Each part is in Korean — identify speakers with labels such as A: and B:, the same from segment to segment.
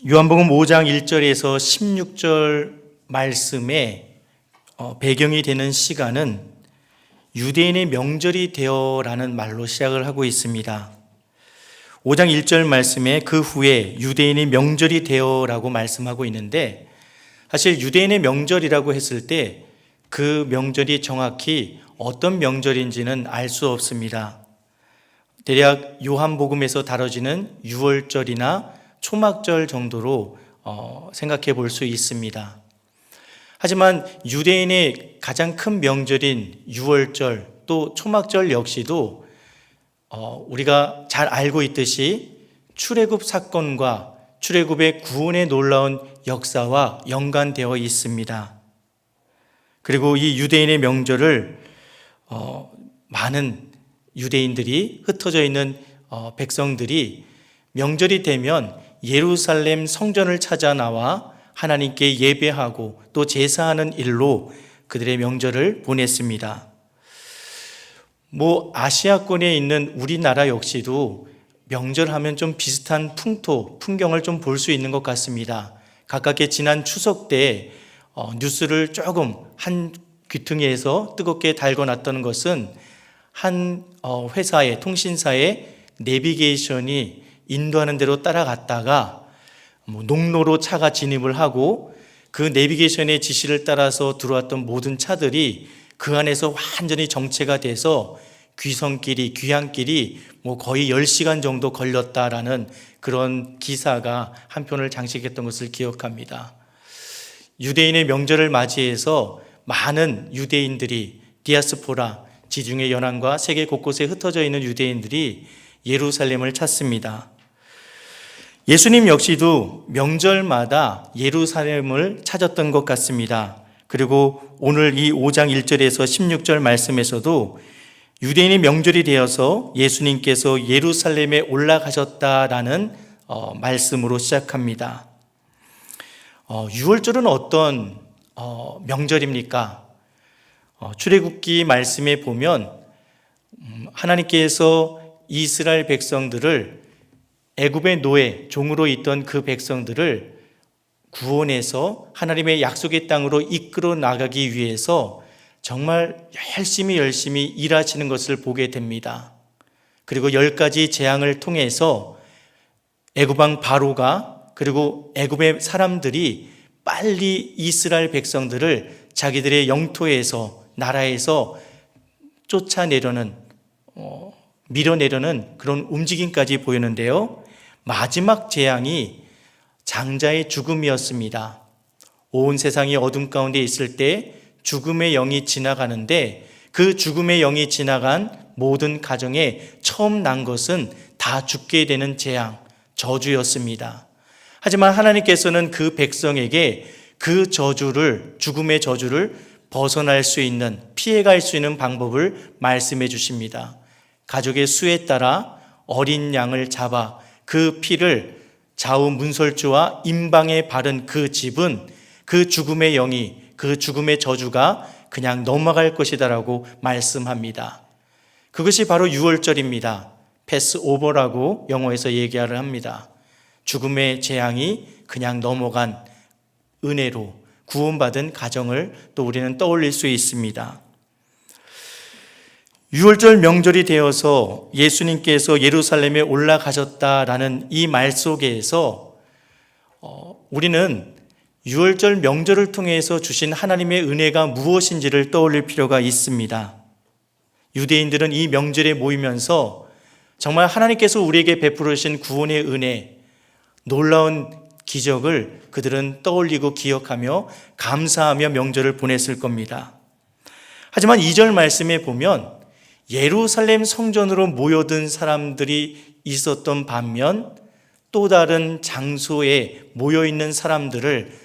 A: 요한복음 5장 1절에서 16절 말씀에 배경이 되는 시간은 유대인의 명절이 되어라는 말로 시작을 하고 있습니다. 5장 1절 말씀에 그 후에 유대인의 명절이 되어라고 말씀하고 있는데, 사실 유대인의 명절이라고 했을 때 그 명절이 정확히 어떤 명절인지는 알 수 없습니다. 대략 요한복음에서 다뤄지는 유월절이나 초막절 정도로 생각해 볼 수 있습니다. 하지만 유대인의 가장 큰 명절인 유월절 또 초막절 역시도 우리가 잘 알고 있듯이 출애굽 사건과 출애굽의 구원의 놀라운 역사와 연관되어 있습니다. 그리고 이 유대인의 명절을 많은 유대인들이, 흩어져 있는 백성들이 명절이 되면 예루살렘 성전을 찾아 나와 하나님께 예배하고 또 제사하는 일로 그들의 명절을 보냈습니다. 아시아권에 있는 우리나라 역시도 명절하면 좀 비슷한 풍경을 좀 볼 수 있는 것 같습니다. 가깝게 지난 추석 때 뉴스를 조금 한 귀퉁이에서 뜨겁게 달궈놨던 것은 한 회사의 통신사의 내비게이션이 인도하는 대로 따라갔다가 농로로 차가 진입을 하고 그 내비게이션의 지시를 따라서 들어왔던 모든 차들이 그 안에서 완전히 정체가 돼서 귀향길이 거의 10시간 정도 걸렸다라는 그런 기사가 한 편을 장식했던 것을 기억합니다. 유대인의 명절을 맞이해서 많은 유대인들이, 디아스포라, 지중해 연안과 세계 곳곳에 흩어져 있는 유대인들이 예루살렘을 찾습니다. 예수님 역시도 명절마다 예루살렘을 찾았던 것 같습니다. 그리고 오늘 이 5장 1절에서 16절 말씀에서도 유대인의 명절이 되어서 예수님께서 예루살렘에 올라가셨다라는 말씀으로 시작합니다. 유월절은 어떤 명절입니까? 출애굽기 말씀에 보면 하나님께서 이스라엘 백성들을, 애굽의 노예, 종으로 있던 그 백성들을 구원해서 하나님의 약속의 땅으로 이끌어 나가기 위해서 정말 열심히 일하시는 것을 보게 됩니다. 그리고 10가지 재앙을 통해서 애굽 왕 바로가, 그리고 애굽의 사람들이 빨리 이스라엘 백성들을 자기들의 영토에서, 나라에서 쫓아내려는, 밀어내려는 그런 움직임까지 보이는데요. 마지막 재앙이 장자의 죽음이었습니다. 온 세상이 어둠 가운데 있을 때 죽음의 영이 지나가는데, 그 죽음의 영이 지나간 모든 가정에 처음 난 것은 다 죽게 되는 재앙, 저주였습니다. 하지만 하나님께서는 그 백성에게 그 저주를, 죽음의 저주를 벗어날 수 있는, 피해갈 수 있는 방법을 말씀해 주십니다. 가족의 수에 따라 어린 양을 잡아 그 피를 좌우 문설주와 임방에 바른 그 집은 그 죽음의 영이, 그 죽음의 저주가 그냥 넘어갈 것이다라고 말씀합니다. 그것이 바로 유월절입니다. 패스오버라고 영어에서 얘기를 합니다. 죽음의 재앙이 그냥 넘어간 은혜로 구원받은 가정을 또 우리는 떠올릴 수 있습니다. 유월절 명절이 되어서 예수님께서 예루살렘에 올라가셨다라는 이 말 속에서 우리는 유월절 명절을 통해서 주신 하나님의 은혜가 무엇인지를 떠올릴 필요가 있습니다. 유대인들은 이 명절에 모이면서 정말 하나님께서 우리에게 베풀으신 구원의 은혜, 놀라운 기적을 그들은 떠올리고 기억하며 감사하며 명절을 보냈을 겁니다. 하지만 2절 말씀에 보면 예루살렘 성전으로 모여든 사람들이 있었던 반면 또 다른 장소에 모여있는 사람들을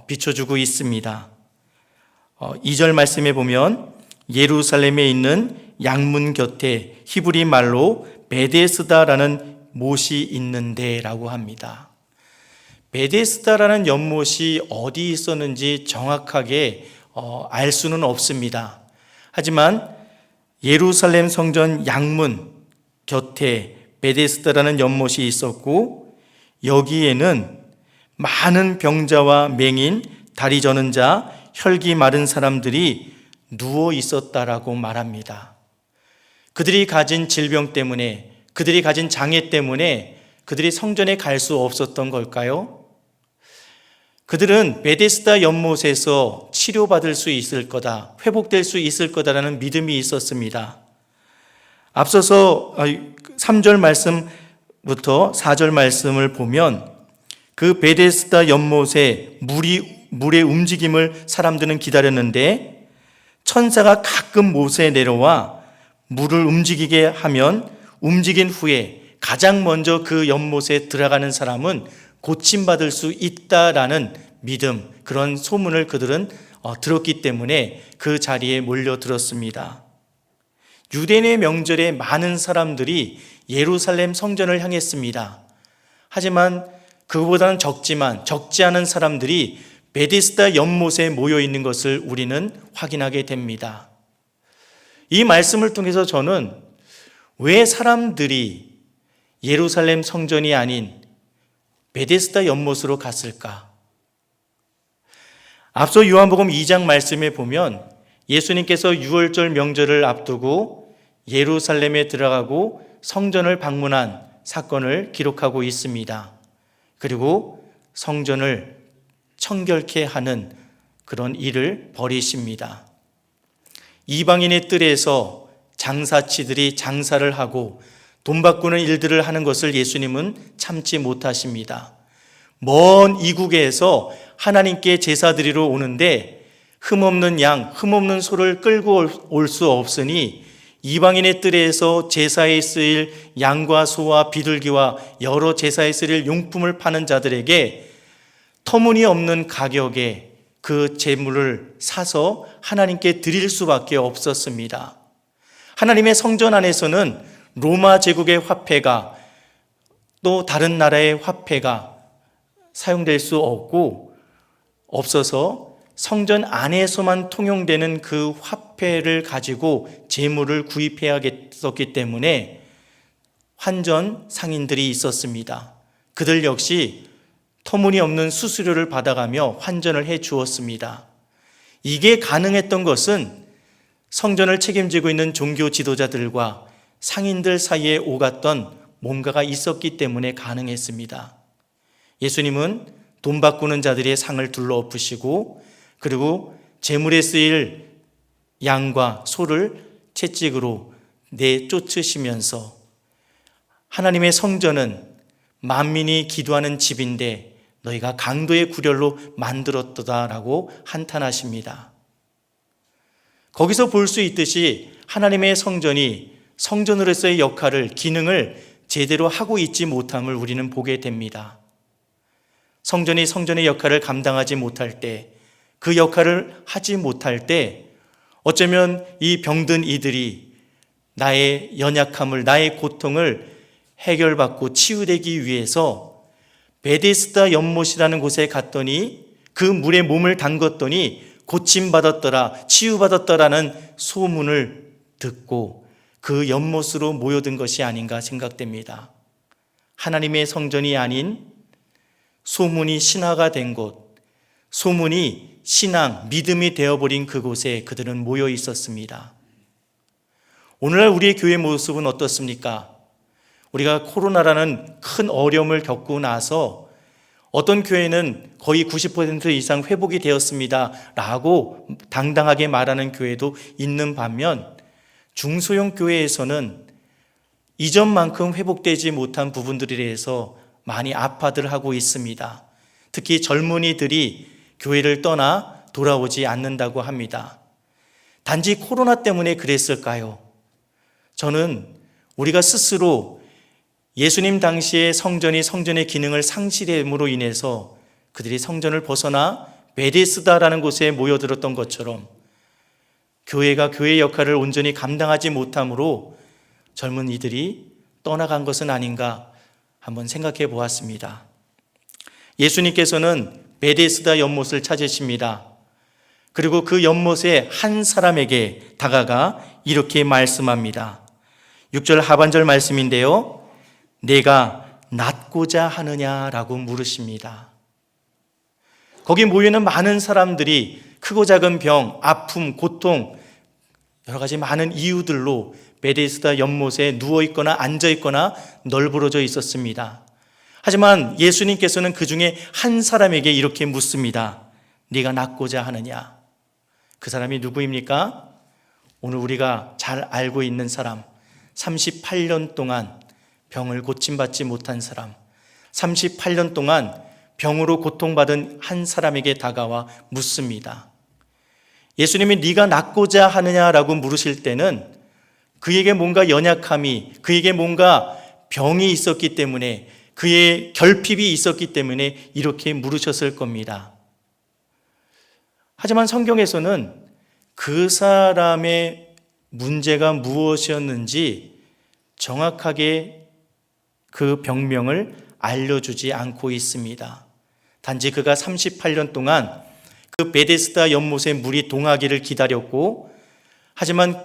A: 비춰주고 있습니다. 2절 말씀에 보면 예루살렘에 있는 양문 곁에 히브리 말로 베데스다라는 못이 있는데 라고 합니다. 베데스다라는 연못이 어디 있었는지 정확하게 알 수는 없습니다. 하지만 예루살렘 성전 양문 곁에 베데스다라는 연못이 있었고, 여기에는 많은 병자와 맹인, 다리 저는 자, 혈기 마른 사람들이 누워 있었다라고 말합니다. 그들이 가진 질병 때문에, 그들이 가진 장애 때문에 그들이 성전에 갈 수 없었던 걸까요? 그들은 베데스다 연못에서 치료받을 수 있을 거다, 회복될 수 있을 거다라는 믿음이 있었습니다. 앞서서 3절 말씀부터 4절 말씀을 보면 그 베데스다 연못에 물의 움직임을 사람들은 기다렸는데 천사가 가끔 못에 내려와 물을 움직이게 하면 움직인 후에 가장 먼저 그 연못에 들어가는 사람은 고침받을 수 있다라는 믿음, 그런 소문을 그들은 들었기 때문에 그 자리에 몰려들었습니다. 유대인의 명절에 많은 사람들이 예루살렘 성전을 향했습니다. 하지만 그보다는 적지 않은 사람들이 베데스다 연못에 모여 있는 것을 우리는 확인하게 됩니다. 이 말씀을 통해서 저는 왜 사람들이 예루살렘 성전이 아닌 베데스다 연못으로 갔을까? 앞서 요한복음 2장 말씀에 보면 예수님께서 유월절 명절을 앞두고 예루살렘에 들어가고 성전을 방문한 사건을 기록하고 있습니다. 그리고 성전을 청결케 하는 그런 일을 벌이십니다. 이방인의 뜰에서 장사치들이 장사를 하고 돈 바꾸는 일들을 하는 것을 예수님은 참지 못하십니다. 먼 이국에서 하나님께 제사 드리러 오는데 흠없는 양, 흠없는 소를 끌고 올 수 없으니 이방인의 뜰에서 제사에 쓰일 양과 소와 비둘기와 여러 제사에 쓰일 용품을 파는 자들에게 터무니없는 가격에 그 재물을 사서 하나님께 드릴 수밖에 없었습니다. 하나님의 성전 안에서는 로마 제국의 화폐가 또 다른 나라의 화폐가 사용될 수 없어서 성전 안에서만 통용되는 그 화폐를 가지고 재물을 구입해야겠었기 때문에 환전 상인들이 있었습니다. 그들 역시 터무니없는 수수료를 받아가며 환전을 해 주었습니다. 이게 가능했던 것은 성전을 책임지고 있는 종교 지도자들과 상인들 사이에 오갔던 뭔가가 있었기 때문에 가능했습니다. 예수님은 돈 바꾸는 자들의 상을 둘러엎으시고 그리고 제물에 쓰일 양과 소를 채찍으로 내쫓으시면서 하나님의 성전은 만민이 기도하는 집인데 너희가 강도의 구렬로 만들었다라고 한탄하십니다. 거기서 볼 수 있듯이 하나님의 성전이 성전으로서의 역할을, 기능을 제대로 하고 있지 못함을 우리는 보게 됩니다. 성전이 성전의 역할을 감당하지 못할 때, 그 역할을 하지 못할 때 어쩌면 이 병든 이들이 나의 연약함을, 나의 고통을 해결받고 치유되기 위해서 베데스다 연못이라는 곳에 갔더니 그 물에 몸을 담갔더니 고침받았더라, 치유받았더라는 소문을 듣고 그 연못으로 모여든 것이 아닌가 생각됩니다. 하나님의 성전이 아닌 소문이 신화가 된 곳, 소문이 신앙, 믿음이 되어버린 그곳에 그들은 모여 있었습니다. 오늘날 우리의 교회 모습은 어떻습니까? 우리가 코로나라는 큰 어려움을 겪고 나서 어떤 교회는 거의 90% 이상 회복이 되었습니다 라고 당당하게 말하는 교회도 있는 반면 중소형 교회에서는 이전만큼 회복되지 못한 부분들에 대해서 많이 아파들 하고 있습니다. 특히 젊은이들이 교회를 떠나 돌아오지 않는다고 합니다. 단지 코로나 때문에 그랬을까요? 저는 우리가 스스로 예수님 당시에 성전의 기능을 상실함으로 인해서 그들이 성전을 벗어나 베데스다라는 곳에 모여들었던 것처럼 교회가 교회의 역할을 온전히 감당하지 못함으로 젊은 이들이 떠나간 것은 아닌가 한번 생각해 보았습니다. 예수님께서는 베데스다 연못을 찾으십니다. 그리고 그 연못에 한 사람에게 다가가 이렇게 말씀합니다. 6절 하반절 말씀인데요. 내가 낫고자 하느냐라고 물으십니다. 거기 모이는 많은 사람들이 크고 작은 병, 아픔, 고통, 여러 가지 많은 이유들로 베데스다 연못에 누워있거나 앉아있거나 널브러져 있었습니다. 하지만 예수님께서는 그 중에 한 사람에게 이렇게 묻습니다. 네가 낫고자 하느냐? 그 사람이 누구입니까? 오늘 우리가 잘 알고 있는 사람, 38년 동안 병을 고침받지 못한 사람, 38년 동안 병으로 고통받은 한 사람에게 다가와 묻습니다. 예수님이 네가 낫고자 하느냐라고 물으실 때는 그에게 뭔가 연약함이, 그에게 뭔가 병이 있었기 때문에, 그의 결핍이 있었기 때문에 이렇게 물으셨을 겁니다. 하지만 성경에서는 그 사람의 문제가 무엇이었는지 정확하게 그 병명을 알려주지 않고 있습니다. 단지 그가 38년 동안 그 베데스다 연못에 물이 동하기를 기다렸고, 하지만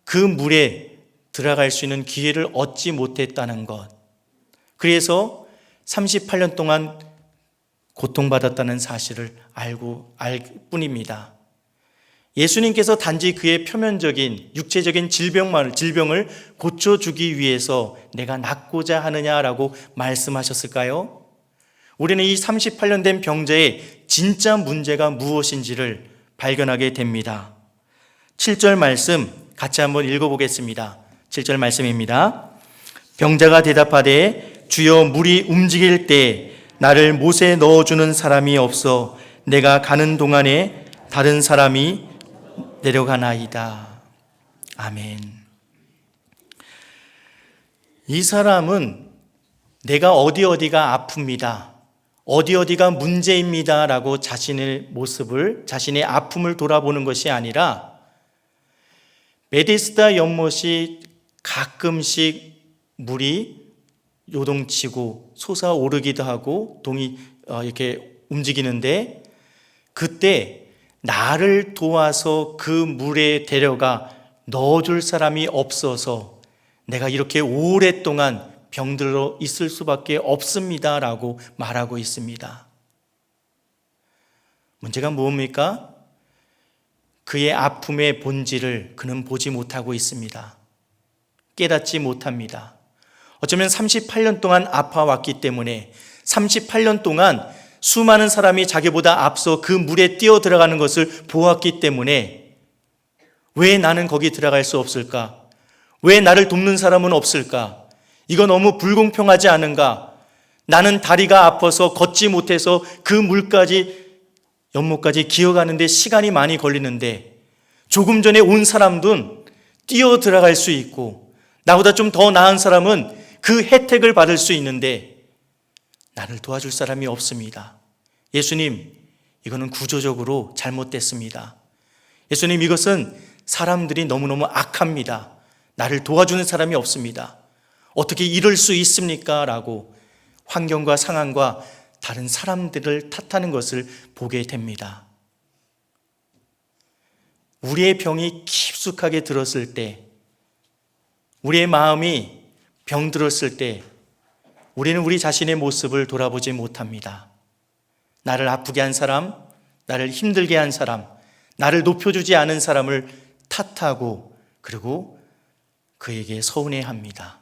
A: 그 물에 들어갈 수 있는 기회를 얻지 못했다는 것, 그래서 38년 동안 고통받았다는 사실을 알 뿐입니다. 예수님께서 단지 그의 표면적인 육체적인 질병을 고쳐주기 위해서 내가 낫고자 하느냐라고 말씀하셨을까요? 우리는 이 38년 된 병자의 진짜 문제가 무엇인지를 발견하게 됩니다. 7절 말씀 같이 한번 읽어보겠습니다. 7절 말씀입니다. 병자가 대답하되 주여 물이 움직일 때 나를 못에 넣어주는 사람이 없어 내가 가는 동안에 다른 사람이 내려가나이다. 아멘. 이 사람은 내가 어디가 아픕니다, 어디가 문제입니다 라고 자신의 모습을, 자신의 아픔을 돌아보는 것이 아니라 베데스다 연못이 가끔씩 물이 요동치고 솟아오르기도 하고 동이 이렇게 움직이는데, 그때 나를 도와서 그 물에 데려가 넣어줄 사람이 없어서 내가 이렇게 오랫동안 병들어 있을 수밖에 없습니다 라고 말하고 있습니다. 문제가 무엇입니까? 그의 아픔의 본질을 그는 보지 못하고 있습니다. 깨닫지 못합니다. 어쩌면 38년 동안 아파왔기 때문에, 38년 동안 수많은 사람이 자기보다 앞서 그 물에 뛰어 들어가는 것을 보았기 때문에 왜 나는 거기 들어갈 수 없을까? 왜 나를 돕는 사람은 없을까? 이거 너무 불공평하지 않은가? 나는 다리가 아파서 걷지 못해서 그 물까지, 연못까지 기어가는데 시간이 많이 걸리는데 조금 전에 온 사람은 뛰어 들어갈 수 있고 나보다 좀 더 나은 사람은 그 혜택을 받을 수 있는데 나를 도와줄 사람이 없습니다. 예수님, 이거는 구조적으로 잘못됐습니다. 예수님, 이것은 사람들이 너무너무 악합니다. 나를 도와주는 사람이 없습니다. 어떻게 이럴 수 있습니까? 라고 환경과 상황과 다른 사람들을 탓하는 것을 보게 됩니다. 우리의 병이 깊숙하게 들었을 때, 우리의 마음이 병들었을 때 우리는 우리 자신의 모습을 돌아보지 못합니다. 나를 아프게 한 사람, 나를 힘들게 한 사람, 나를 높여주지 않은 사람을 탓하고 그리고 그에게 서운해합니다.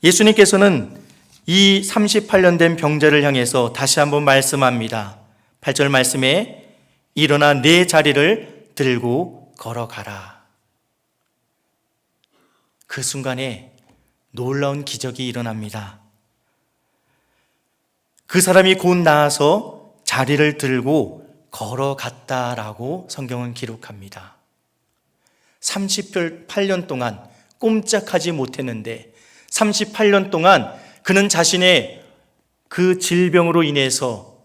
A: 예수님께서는 이 38년 된 병자를 향해서 다시 한번 말씀합니다. 8절 말씀에 일어나 내 자리를 들고 걸어가라. 그 순간에 놀라운 기적이 일어납니다. 그 사람이 곧 나아서 자리를 들고 걸어갔다라고 성경은 기록합니다. 38년 동안 꼼짝하지 못했는데 38년 동안 그는 자신의 그 질병으로 인해서,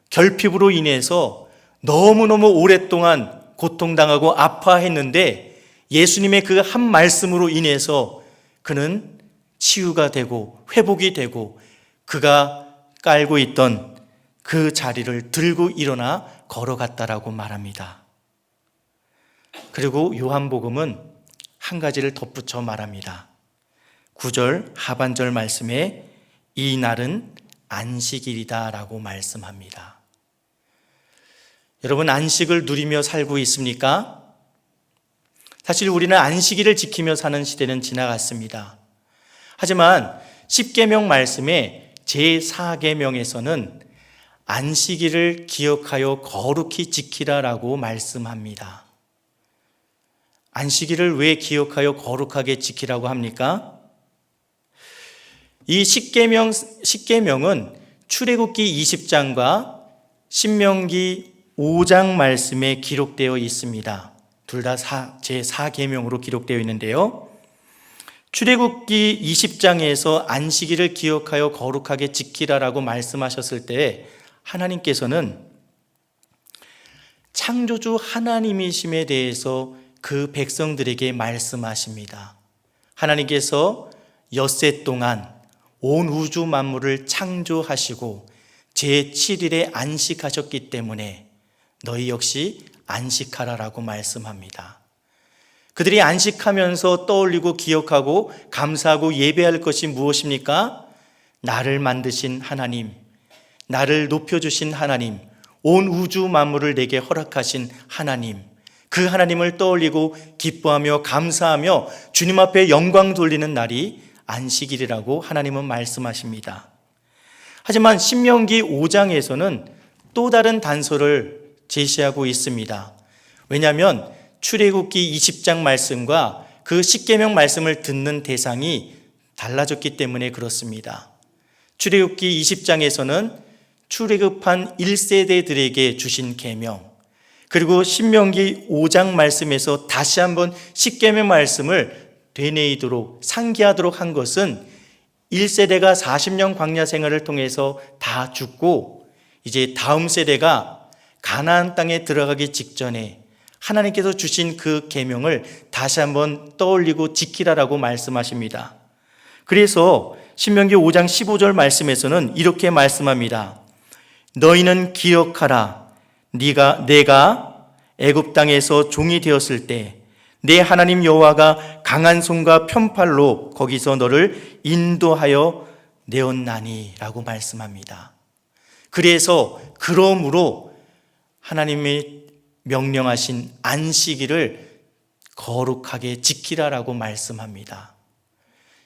A: 결핍으로 인해서 너무너무 오랫동안 고통당하고 아파했는데 예수님의 그 한 말씀으로 인해서 그는 치유가 되고 회복이 되고 그가 깔고 있던 그 자리를 들고 일어나 걸어갔다라고 말합니다. 그리고 요한복음은 한 가지를 덧붙여 말합니다. 9절 하반절 말씀에 이 날은 안식일이다 라고 말씀합니다. 여러분, 안식을 누리며 살고 있습니까? 사실 우리는 안식일을 지키며 사는 시대는 지나갔습니다. 하지만 십계명 말씀의 제4계명에서는 안식일을 기억하여 거룩히 지키라라고 말씀합니다. 안식일을 왜 기억하여 거룩하게 지키라고 합니까? 이 십계명은 출애굽기 20장과 신명기 5장 말씀에 기록되어 있습니다. 둘 다 제4계명으로 기록되어 있는데요. 출애굽기 20장에서 안식일을 기억하여 거룩하게 지키라라고 말씀하셨을 때 하나님께서는 창조주 하나님이심에 대해서 그 백성들에게 말씀하십니다. 하나님께서 엿새 동안 온 우주 만물을 창조하시고 제7일에 안식하셨기 때문에 너희 역시 안식하라라고 말씀합니다. 그들이 안식하면서 떠올리고 기억하고 감사하고 예배할 것이 무엇입니까? 나를 만드신 하나님, 나를 높여주신 하나님, 온 우주 만물을 내게 허락하신 하나님, 그 하나님을 떠올리고 기뻐하며 감사하며 주님 앞에 영광 돌리는 날이 안식일이라고 하나님은 말씀하십니다. 하지만 신명기 5장에서는 또 다른 단서를 제시하고 있습니다. 왜냐하면 출애굽기 20장 말씀과 그 십계명 말씀을 듣는 대상이 달라졌기 때문에 그렇습니다. 출애굽기 20장에서는 출애굽한 1세대들에게 주신 계명, 그리고 신명기 5장 말씀에서 다시 한번 십계명 말씀을 되뇌이도록 상기하도록 한 것은 1세대가 40년 광야 생활을 통해서 다 죽고 이제 다음 세대가 가나안 땅에 들어가기 직전에 하나님께서 주신 그 계명을 다시 한번 떠올리고 지키라라고 말씀하십니다. 그래서 신명기 5장 15절 말씀에서는 이렇게 말씀합니다. 너희는 기억하라. 내가 애굽 땅에서 종이 되었을 때 내 하나님 여호와가 강한 손과 편팔로 거기서 너를 인도하여 내었나니 라고 말씀합니다. 그러므로 하나님이 명령하신 안식일을 거룩하게 지키라라고 말씀합니다.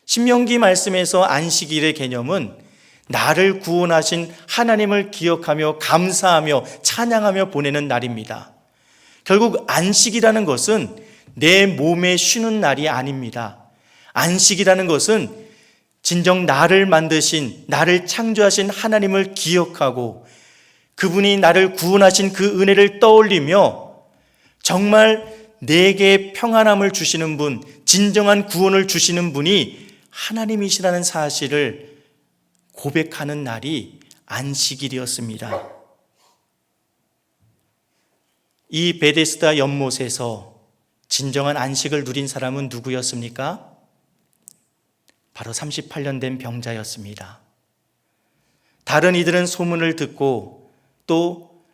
A: 신명기 말씀에서 안식일의 개념은 나를 구원하신 하나님을 기억하며 감사하며 찬양하며 보내는 날입니다. 결국 안식이라는 것은 내 몸에 쉬는 날이 아닙니다. 안식이라는 것은 진정 나를 만드신, 나를 창조하신 하나님을 기억하고 그분이 나를 구원하신 그 은혜를 떠올리며 정말 내게 평안함을 주시는 분, 진정한 구원을 주시는 분이 하나님이시라는 사실을 고백하는 날이 안식일이었습니다. 이 베데스다 연못에서 진정한 안식을 누린 사람은 누구였습니까? 바로 38년 된 병자였습니다. 다른 이들은 소문을 듣고 또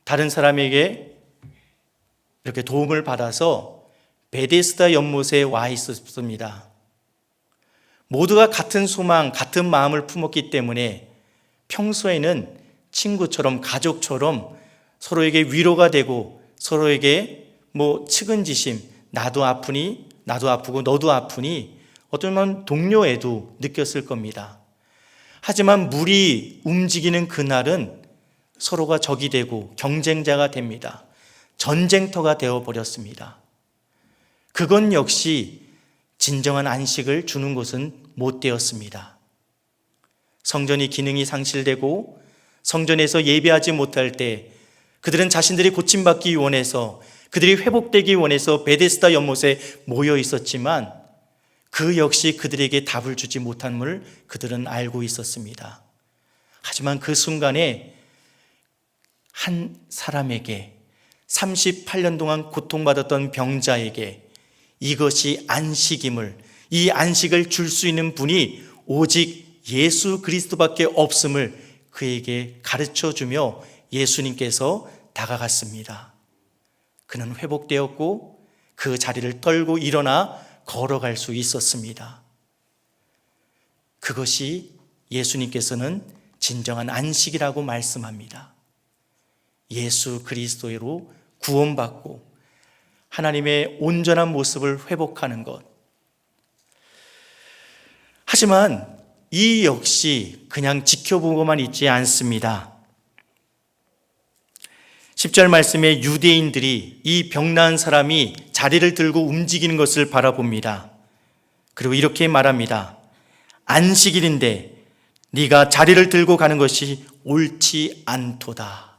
A: 다른 사람에게 이렇게 도움을 받아서 베데스다 연못에 와 있었습니다. 모두가 같은 소망, 같은 마음을 품었기 때문에 평소에는 친구처럼 가족처럼 서로에게 위로가 되고 서로에게 측은지심, 나도 아프니 나도 아프고 너도 아프니 어쩌면 동료애도 느꼈을 겁니다. 하지만 물이 움직이는 그날은 서로가 적이 되고 경쟁자가 됩니다. 전쟁터가 되어버렸습니다. 그건 역시 진정한 안식을 주는 것은 못 되었습니다. 성전이 기능이 상실되고 성전에서 예배하지 못할 때 그들은 자신들이 고침받기 원해서 그들이 회복되기 원해서 베데스다 연못에 모여 있었지만 그 역시 그들에게 답을 주지 못함을 그들은 알고 있었습니다. 하지만 그 순간에 한 사람에게 38년 동안 고통받았던 병자에게 이것이 안식임을, 이 안식을 줄 수 있는 분이 오직 예수 그리스도밖에 없음을 그에게 가르쳐주며 예수님께서 다가갔습니다. 그는 회복되었고 그 자리를 떨고 일어나 걸어갈 수 있었습니다. 그것이 예수님께서는 진정한 안식이라고 말씀합니다. 예수 그리스도로 구원받고 하나님의 온전한 모습을 회복하는 것. 하지만 이 역시 그냥 지켜보고만 있지 않습니다. 10절 말씀에 유대인들이 이 병나은 사람이 자리를 들고 움직이는 것을 바라봅니다. 그리고 이렇게 말합니다. 안식일인데 네가 자리를 들고 가는 것이 옳지 않도다.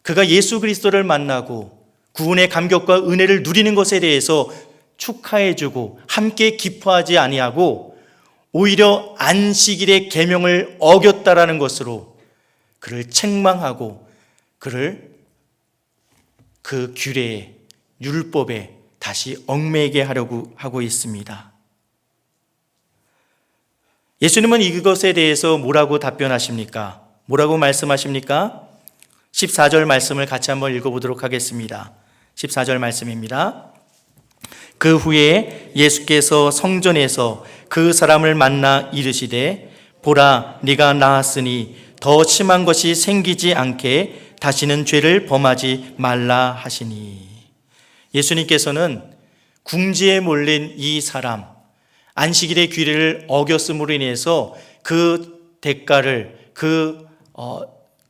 A: 그가 예수 그리스도를 만나고 구원의 감격과 은혜를 누리는 것에 대해서 축하해주고 함께 기뻐하지 아니하고 오히려 안식일의 계명을 어겼다라는 것으로 그를 책망하고 그를 그 규례에 율법에 다시 얽매이게 하려고 하고 있습니다. 예수님은 이것에 대해서 뭐라고 답변하십니까? 뭐라고 말씀하십니까? 14절 말씀을 같이 한번 읽어보도록 하겠습니다. 14절 말씀입니다. 그 후에 예수께서 성전에서 그 사람을 만나 이르시되 보라 네가 나았으니 더 심한 것이 생기지 않게 다시는 죄를 범하지 말라 하시니. 예수님께서는 궁지에 몰린 이 사람, 안식일의 규례를 어겼음으로 인해서 그 대가를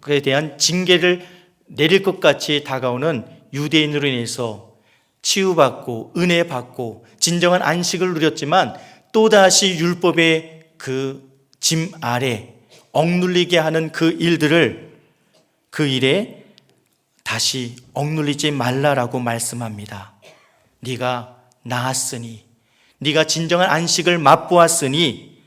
A: 그에 대한 징계를 내릴 것 같이 다가오는 유대인으로 인해서 치유받고 은혜받고 진정한 안식을 누렸지만 또다시 율법의 그 짐 아래 억눌리게 하는 그 일에 다시 억눌리지 말라라고 말씀합니다. 네가 나았으니, 네가 진정한 안식을 맛보았으니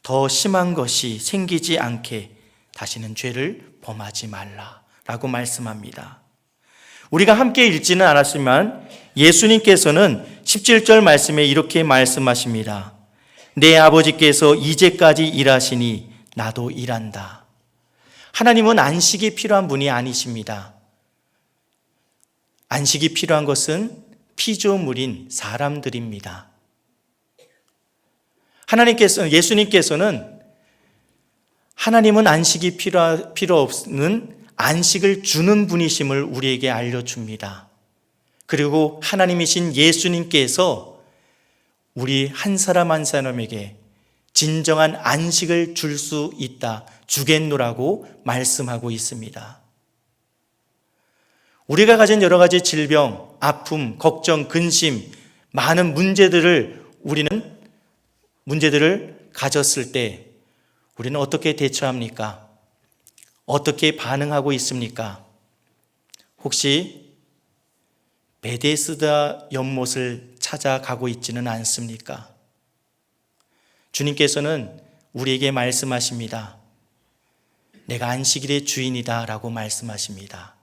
A: 더 심한 것이 생기지 않게 다시는 죄를 범하지 말라라고 말씀합니다. 우리가 함께 읽지는 않았지만 예수님께서는 17절 말씀에 이렇게 말씀하십니다. 내 아버지께서 이제까지 일하시니 나도 일한다. 하나님은 안식이 필요한 분이 아니십니다. 안식이 필요한 것은 피조물인 사람들입니다. 예수님께서는 하나님은 안식이 필요 없는 안식을 주는 분이심을 우리에게 알려줍니다. 그리고 하나님이신 예수님께서 우리 한 사람 한 사람에게 진정한 안식을 줄 수 있다, 주겠노라고 말씀하고 있습니다. 우리가 가진 여러 가지 질병, 아픔, 걱정, 근심, 많은 문제들을 가졌을 때 우리는 어떻게 대처합니까? 어떻게 반응하고 있습니까? 혹시 베데스다 연못을 찾아가고 있지는 않습니까? 주님께서는 우리에게 말씀하십니다. 내가 안식일의 주인이다 라고 말씀하십니다.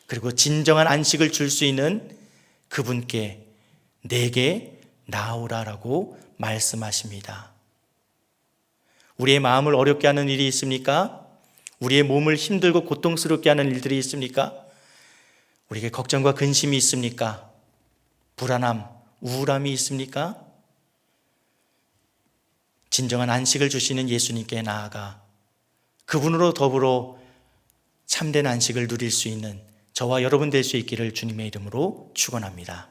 A: 그리고 진정한 안식을 줄 수 있는 그분께 내게 나오라라고 말씀하십니다. 우리의 마음을 어렵게 하는 일이 있습니까? 우리의 몸을 힘들고 고통스럽게 하는 일들이 있습니까? 우리에게 걱정과 근심이 있습니까? 불안함, 우울함이 있습니까? 진정한 안식을 주시는 예수님께 나아가 그분으로 더불어 참된 안식을 누릴 수 있는 저와 여러분 될 수 있기를 주님의 이름으로 축원합니다.